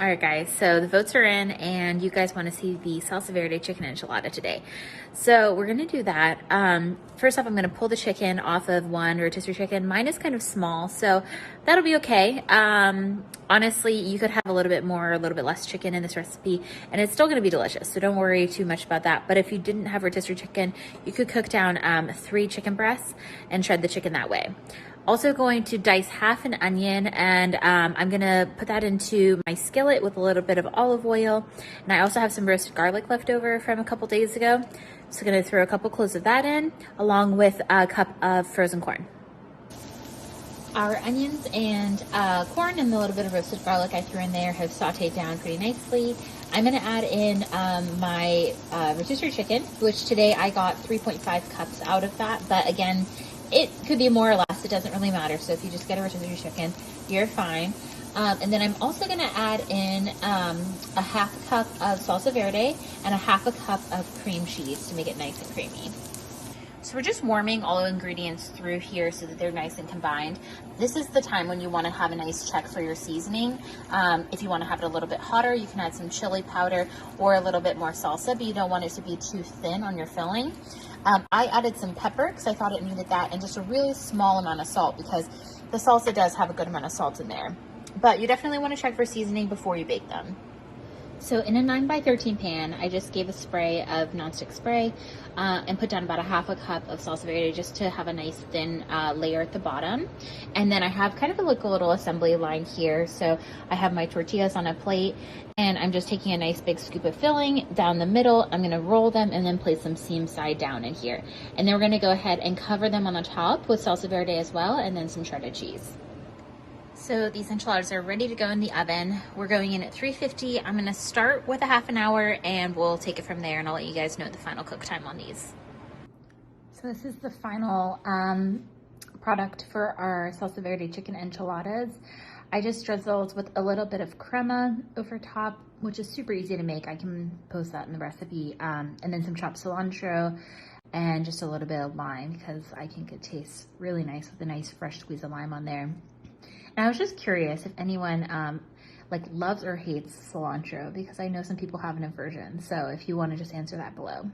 All right, guys, so the votes are in and you guys want to see the Salsa Verde Chicken Enchilada today. So we're going to do that. First off, I'm going to pull the chicken off of one rotisserie chicken. Mine is kind of small, so that'll be okay. Honestly, you could have a little bit more, a little bit less chicken in this recipe, and it's still going to be delicious, so don't worry too much about that. But if you didn't have rotisserie chicken, you could cook down 3 chicken breasts and shred the chicken that way. Also going to dice half an onion, and I'm gonna put that into my skillet with a little bit of olive oil. And I also have some roasted garlic left over from a couple days ago. So I'm gonna throw a couple cloves of that in, along with a cup of frozen corn. Our onions and corn and the little bit of roasted garlic I threw in there have sauteed down pretty nicely. I'm gonna add in my rotisserie chicken, which today I got 3.5 cups out of that, but again, it could be more or less, it doesn't really matter. So if you just get a rotisserie chicken, you're fine. And then I'm also gonna add in a half a cup of salsa verde and a half a cup of cream cheese to make it nice and creamy. So we're just warming all the ingredients through here so that they're nice and combined. This is the time when you want to have a nice check for your seasoning. If you want to have it a little bit hotter, you can add some chili powder or a little bit more salsa, but you don't want it to be too thin on your filling. I added some pepper because I thought it needed that, and just a really small amount of salt because the salsa does have a good amount of salt in there. But you definitely want to check for seasoning before you bake them. So in a 9x13 pan, I just gave a spray of nonstick spray and put down about a half a cup of salsa verde just to have a nice thin layer at the bottom. And then I have kind of a little assembly line here. So I have my tortillas on a plate, and I'm just taking a nice big scoop of filling down the middle. I'm gonna roll them and then place them seam side down in here. And then we're gonna go ahead and cover them on the top with salsa verde as well, and then some shredded cheese. So these enchiladas are ready to go in the oven. We're going in at 350. I'm gonna start with a half an hour and we'll take it from there, and I'll let you guys know the final cook time on these. So this is the final product for our Salsa Verde Chicken Enchiladas. I just drizzled with a little bit of crema over top, which is super easy to make. I can post that in the recipe. And then some chopped cilantro and just a little bit of lime because I think it tastes really nice with a nice fresh squeeze of lime on there. And I was just curious if anyone like loves or hates cilantro, because I know some people have an aversion. So if you want to just answer that below.